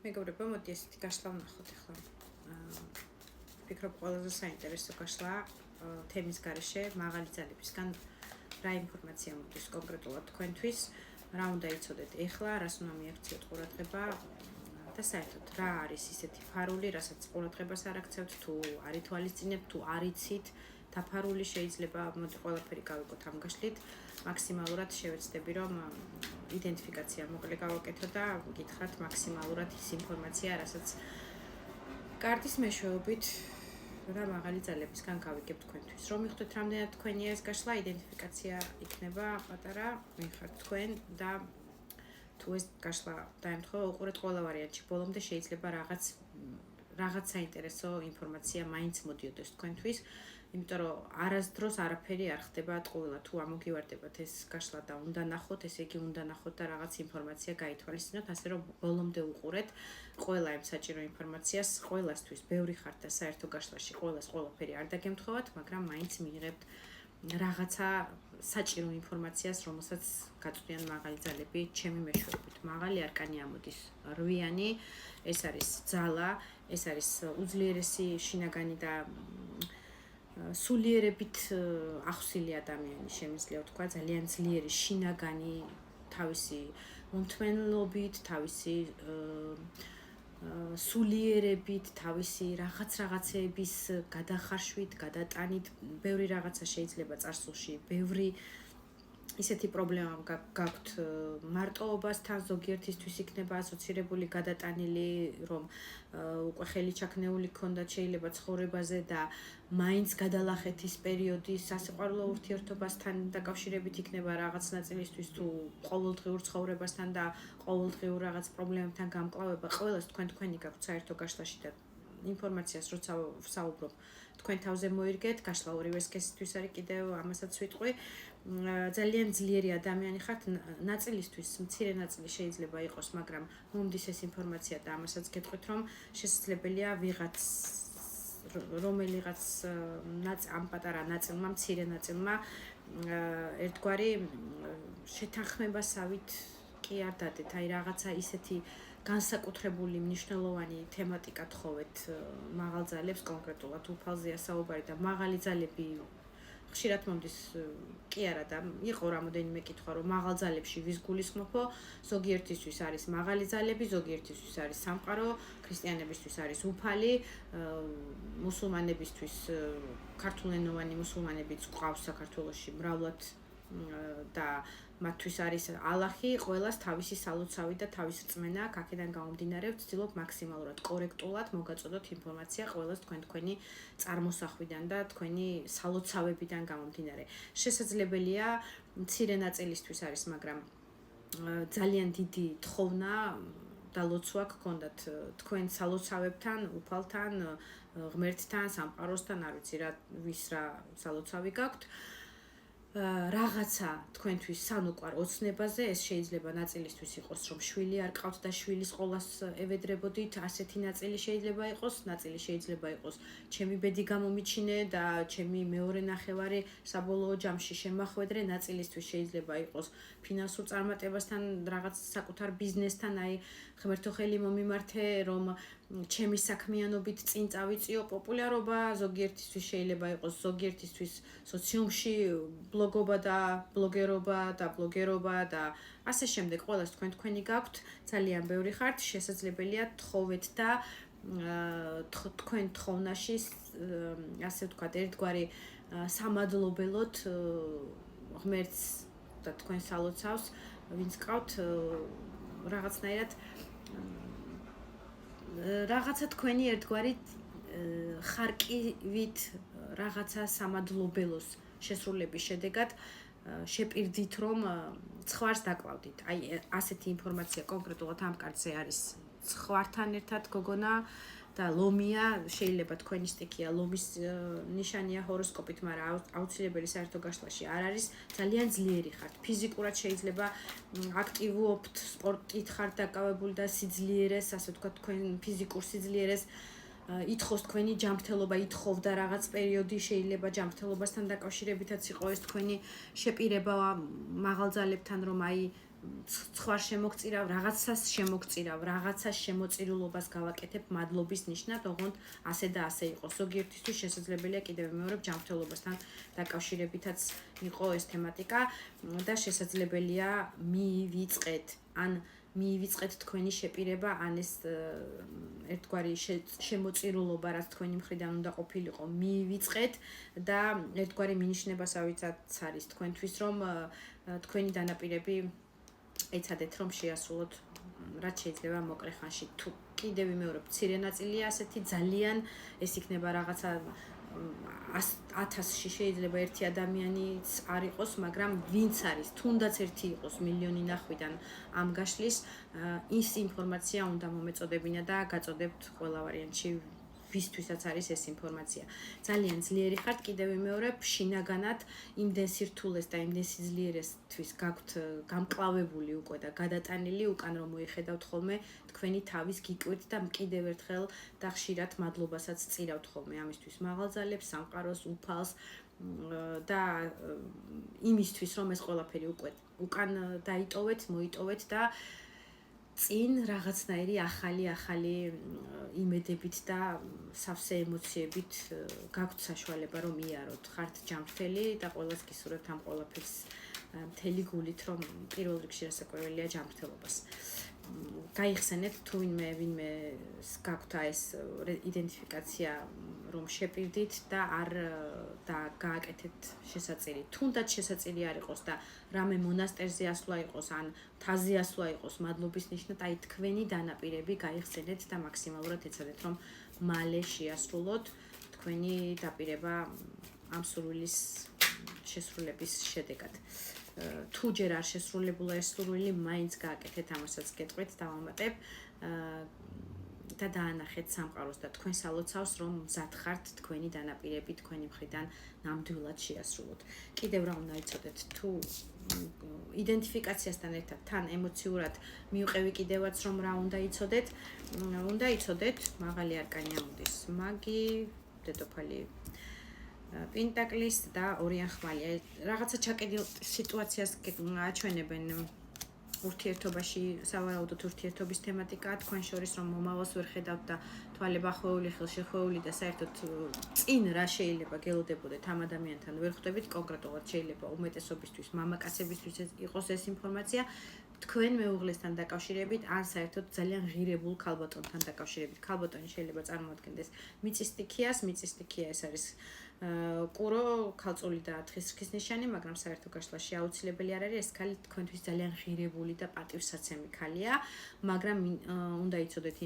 მეგობრებო, მოდი ესეთი გაშლა ვნახოთ ახლა. ვფიქრობ, ყველაზე საინტერესო გაშლა თემის გარეშე მაღალი ძალებისგან რა ინფორმაცია მოდის კონკრეტულად თქვენთვის, რა უნდა იცოდეთ ეხლა, რას უნდა მიაქციოთ ყურადღება და საერთოდ რა არის ისეთი ფარული, რასაც ყურადღებას არ აქცევთ, თუ არ ითვალისწინებთ, თუ არ იცით, დაფარული შეიძლება მოდი ყველაფერი გავიგოთ ამ გაშლით. მაქსიმალურად შევეცდები, რომ იდენტიფიკაცია მოკლე გავაკეთო და გითხრათ მაქსიმალურად ის ინფორმაცია, რასაც კარტის მეშვეობით რა მაღალი ძალებისგან გავიგებ თქვენთვის. რომ მიხვდეთ, რამდენად თქვენია ეს გაშლა, იდენტიფიკაცია იქნება პატარა, მიხართ თქვენ და თუ ეს გაშლა დაემთხვა, უყურეთ ყველა ვარიანტში. ბოლომდე შეიძლება რაღაც საინტერესო ინფორმაცია მაინც მოდიოდეს თქვენთვის. იმიტომ რომ არასდროს არაფერი არ ხდება ტყუილად, თუ ამოგივარდებათ ეს გაშლა და უნდა ნახოთ, ესე იგი უნდა ნახოთ და რაღაც ინფორმაცია გაითვალისწინოთ, ასე რომ ბოლომდე უყურეთ ყველა იმ საჭირო ინფორმაციას, ყველასთვის ბევრი ხართ და საერთო გაშლაში ყველას ყველაფერი არ დაგემთხოვათ, მაგრამ მაინც მიიღებთ რაღაცა საჭირო ინფორმაციას, რომელსაც გაწვდიან მაღალი ძალები ჩემი მეშვეობით. მაღალი არკანი ამოდის 8-იანი, ეს არის ძალა, ეს არის უძლიერესი შინაგანი და სულიერებით ახსილი ადამიანი, შემიძლია ვთქვა, ძალიან ძლიერი შინაგანი თავისი მომთმენლობით, თავისი სულიერებით, თავისი რაღაცეების გადახარშვით, გადატანით, ბევრი რაღაცა შეიძლება წარსულში, ბევრი ისეთი პრობლემა გაქვთ მარტოობასთან, ზოგიერთისთვის იქნება ასოცირებული, გადატანილი, რომ უკვე ხელი ჩაქნეული ქონდათ შეიძლება ცხოვრებაზე და მაინც გადალახეთის პერიოდი სასიყვარულო ურთიერთობასთან დაკავშირებით იქნება რაღაც ნაწილისთვის თუ ყოველდღიურ ცხოვრებასთან და ყოველდღიურ რაღაც პრობლემებთან გამკლავება, ყველას თქვენი გაქვთ საერთო გაშლაში და ინფორმაციას როცა ვსაუბრობ, თქვენ თავზე მოირგეთ, გაშლა ორივე სქესისთვის არის კიდევ ამასაც ვიტყვი. ძალიან ძლიერი ადამიანი ხართ, ნაწილისთვის მცირე ნაწილი შეიძლება იყოს, მაგრამ მომდის ეს ინფორმაცია და ამასაც გეტყვით, რომ შესაძლებელია რომელიღაც ამ პატარა ნაწილმა, მცირე ნაწილმა ერთგვარი შეთანხმებასავით კი არ დადეთ, აი რაღაცა ისეთი განსაკუთრებული მნიშვნელოვანი თემატიკა თხოვეთ მაღალ ძალებს, კონკრეტულად უფალზეა საუბარი და მაღალი ძალები ხშირად მომდის კი არა და იყო რამოდენიმე კითხვა, რომ მაღალ ძალებში ვის გულისხმობო, ზოგიერთისთვის არის მაღალი ძალები, ზოგიერთისთვის არის სამყარო, ქრისტიანებისთვის არის უფალი, მუსულმანებისთვის ქართულენოვანი მუსულმანებიც ყავს საქართველოში მრავლად და მათთვის არის ალაჰი, ყველას თავისი სალოცავი და თავის რწმენა აქვს, აქედან გამომდინარე ვცდილობ მაქსიმალურად კორექტულად მოგაწოდოთ ინფორმაცია ყველას თქვენი წარმოსახვიდან და თქვენი სალოცავებიდან გამომდინარე. შესაძლებელია მცირე ნაწილისთვის არის, მაგრამ ძალიან დიდი თხოვნა და ლოცვა გქონდათ თქვენ სალოცავებთან, უფალთან, ღმერთთან, სამყაროსთან, არ ვიცი რა ვის რა სალოცავი გაქვთ. რაღაცა თქვენთვის სანუკვარ ოცნებაზე, ეს შეიძლება ნაწილისთვის იყოს, რომ შვილი არ ყავთ და შვილის ყოლას ევედრებოდით, ასეთი ნაწილი შეიძლება იყოს, ნაწილი შეიძლება იყოს, ჩემი ბედი გამომიჩინე და ჩემი მეორე ნახევარი საბოლოო ჯამში შემახვედრე, ნაწილისთვის შეიძლება იყოს ფინანსურ წარმატებასთან, რაღაც საკუთარ ბიზნესთან, აი ღმერთო ხელი მომიმართე, რომ ჩემი საქმიანობით წინ წავიწიო პოპულარობა, ზოგიერთისთვის შეიძლება იყოს, ზოგიერთისთვის სოციუმში ბლოგობა და ბლოგერობა და ბლოგერობა და ასე შემდეგ, ყველას თქვენი გაქვთ, ძალიან ბევრი ხართ, შესაძლებელია თხოვეთ და თქვენ თხოვნაში ასე ვთქვათ, ერთგვარი სამადლობელოთ ღმერთს და თქვენ სალოცავს, ვინც ყავთ რაღაცნაირად რაღაცა თქვენი ერთგვარი ხარკივით რაღაცა სამადლობელოს შესრულების შედეგად შეპირდით, რომ ცხვარს დაკლავდით. აი ასეთი ინფორმაცია კონკრეტულად ამ კარტზე არის ცხვართან ერთად გოგონა და ლომია, შეიძლება თქვენი სტიქია ლომის ნიშანია ჰოროსკოპით, მაგრამ აუცილებელი საერთო გაშლაში არ არის, ძალიან ძლიერი ხართ. ფიზიკურად შეიძლება აქტივობთ, სპორტით ხართ დაკავებული და სიძლიერეს, ასე ვთქვათ, თქვენ ფიზიკურ სიძლიერეს ითხოვს თქვენი ჯანმრთელობა, ითხოვდა რაღაც პერიოდი, შეიძლება ჯანმრთელობასთან დაკავშირებითაც იყო ეს თქვენი შეპირება მაღალ ძალებთან, რომ აი სხვა შემოგწირავ, რაღაცას შემოგწირავ, რაღაცას შემოწირულობას გავაკეთებ მადლობის ნიშნად, ოღონდ ასე და ასე იყოს. ზოგიერთისთვის შესაძლებელია კიდევ ვიმეორებ ჯანმრთელობასთან დაკავშირებითაც იყო ეს თემატიკა და შესაძლებელია მივიწყეთ, ან მივიწყეთ თქვენი შეპირება, ან ეს ერთგვარი შემოწირულობა, რაც თქვენი მხრიდან უნდა ყოფილიყო, მივიწყეთ და ერთგვარი მინიშნებასავიცაც არის თქვენთვის, რომ თქვენი დანაპირები ეცადეთ რომ შეასრულოთ რაც შეიძლება მოკლე ხანში. თუ კიდევ ვიმეორებ, მცირე ნაწილია ასეთი ძალიან ეს იქნება რაღაცა 1000-ში შეიძლება ერთი ადამიანიც არ იყოს, მაგრამ ვინც არის, თუნდაც ერთი იყოს მილიონი ნახვიდან ამ გაშლის, ის ინფორმაცია უნდა მომეწოდებინა და გაწოდებთ ყველა ვარიანტში ვისთვისაც არის ეს ინფორმაცია. ძალიან ძლიერი ხართ, კიდევ ვიმეორებ, შინაგანად იმდენ სირთულეს და იმდენ სიძლიერესთვის გაქვთ გამკლავებული უკვე და გადატანილი უკან რომ მოიხედავთ ხოლმე თქვენი თავის გიკვირთ და კიდევ ერთხელ და ხშირად მადლობასაც წირავთ ხოლმე ამისთვის მაღალძალებს, სამყაროს, უფალს და იმისთვის რომ ეს ყველაფერი უკვე უკან დაიტოვეთ, მოიტოვეთ და წინ რაღაცნაირი ახალი იმედებით და სავსე ემოციებით გაქვთ საშუალება რომ იაროთ. ხართ ჯანმრთელი და ყველას გისურვებთ ამ ყველაფერს მთელი გულით, რომ პირველ რიგში რასაკვირველია ჯანმრთელობას. გაიხსენეთ თუ ვინმე გაქვთ ეს იდენტიფიკაცია რომ შეპირდით და არ და გააკეთეთ შესაწირი. თუნდაც შესაწირი არ იყოს და რამე მონასტერზე ასვლა იყოს ან მთაზე ასვლა იყოს მადლობის ნიშნად, აი თქვენი დანაპირები გაიხსენეთ და მაქსიმალურად ეცადეთ რომ მალე შეასრულოთ თქვენი დაპირება ამ სურვილის შესრულების შედეგად. თუ ჯერ არ შესრულებულა ეს სურვილი, მაინც გააკეთეთ ამასაც გეტყვით, დავამატებ და დაანახეთ სამყაროს და თქვენს ალოცავს, რომ მზად ხართ თქვენი დანაპირები თქვენი მხრიდან ნამდვილად შეასრულოთ. კიდევ რა უნდა იცოდეთ, თუ იდენტიფიკაციასთან ერთად თან ემოციურად მივყევი კიდევაც რომ რა უნდა იცოდეთ, უნდა იცოდეთ მაღალი არკანი ამოდის, მაგი, დედოფალი პენტაკლის და ორიან ხმალი. რაღაცა ჩაკეტილ სიტუაციას აჩვენებენ ურთიერთობაში, სავარაუდოდ ურთიერთობის თემატიკაა თქვენ შორის, რომ მომავალს ვერ ხედავთ და თვალება ხვეული, ხელშეხვეული და საერთოდ წინ რა შეიძლება გელოდებოდეთ ამ ადამიანთან ვერ ხვდებით, კონკრეტულად შეიძლება უმეტესობისთვის, მამაკაცებისთვის იყოს ეს ინფორმაცია, თქვენ მეუღლესთან დაკავშირებით, ან საერთოდ ძალიან ღირებულ ქალბატონთან დაკავშირებით. ქალბატონი შეიძლება წარმოადგენდეს მიწისტიქიას, მიწისტიქია ეს არის კურო, ქალწული და თხის ნიშანი, მაგრამ საერთო გაშლაში აუცილებელი არ არის, ეს ქალი თქვენთვის ძალიან ღირებული და პატივსაცემი ქალია, მაგრამ უნდა იცოდეთ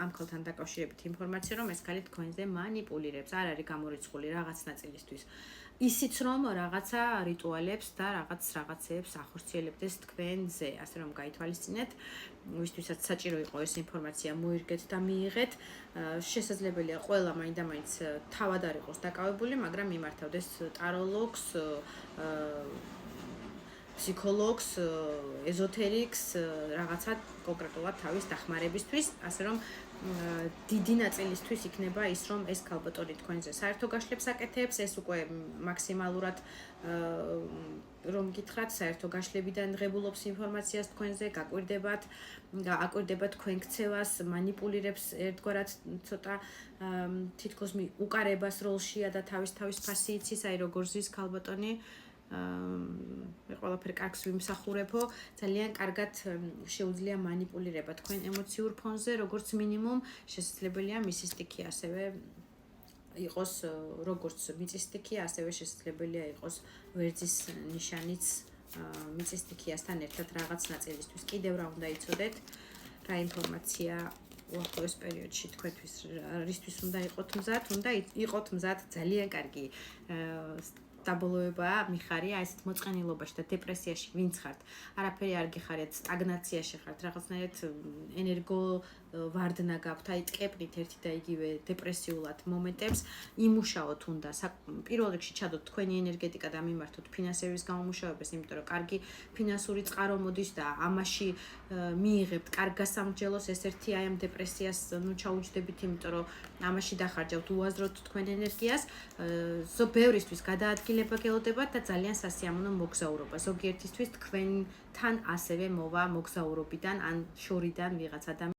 ამ ქალთან დაკავშირებით ინფორმაცია, რომ ეს ქალი თქვენზე მანიპულირებს, არ არის გამორიცხული რაღაც ნაწილისთვის. ისიც რომ რაღაცა რიტუალებს და რაღაცეებს ახორციელებდეს თქვენზე, ასე რომ გაითვალისწინეთ, ვისთვისაც საჭირო იყო ეს ინფორმაცია მოირგეთ და მიიღეთ. შესაძლებელია ყველა მაინდამაინც თავად არ იყოს დაკავებული, მაგრამ მიმართავდეს ტაროლოგს, ფსიქოლოგს, ეზოთერიკს, რაღაცა კონკრეტულად თავის დახმარებისთვის, ასე რომ დიდი ნაწილისთვის იქნება ის, რომ ეს ქალბატონი თქვენზე საერთო გაშლებს აკეთებს, ეს უკვე მაქსიმალურად რომ გითხრათ, საერთო გაშლებიდან ღებულობს ინფორმაციას თქვენზე, აკვირდება თქვენ ქცევას, მანიპულირებს ერთგვარად ცოტა თითქოს უკარებას როლშია და თავის ფასი იცის, აი როგორ ზის ქალბატონი. ყველაფერი კარგს ვიმსახურებო, ძალიან კარგად შეუძლია მანიპულირება თქვენ ემოციურ ფონზე, როგორც მინიმუმ შესაძლებელია მისი სტიქი ასევე იყოს, როგორც მიწის სტიქი, ასევე შესაძლებელია იყოს ვერძის ნიშანიც მიწის სტიქიასთან ერთად რაღაც ნაწილისთვის. კიდევ რა უნდა იცოდეთ, რა ინფორმაცია უახლოეს პერიოდში თქვენთვის რისთვის უნდა იყოთ მზად, ძალიან კარგი დაბოლოება მიხარია ესეთ მოწყენილობაში და დეპრესიაში ვინც ხართ, არაფერი არ გიხარეთ, სტაგნაციაში ხართ, რაღაცნაირად ენერგო ვარდნა გაქვთ, აი ტკეპნით ერთი და იგივე დეპრესიულად მომენტებს, იმუშაოთ უნდა, პირველ რიგში ჩადოთ თქვენი ენერგეტიკა და მიმართოთ ფინანსების გამომუშავებას, იმიტომ რომ კარგი ფინანსური წყარო მოდის და ამაში მიიღებთ კარგ გასამრჯელოს, ეს ერთი აი ამ დეპრესიას ჩაუჯდებით, იმიტომ რომ ამაში დახარჯავთ უაზროდ თქვენ ენერგიას, ბევრისთვის გადაადგილებით განხილება გელოდებათ და ძალიან სასიამოვნო მოგზაურობა. ზოგიერთისთვის თქვენთან ასევე მოვა მოგზაურობიდან ან შორიდან ვიღაც ადამიანი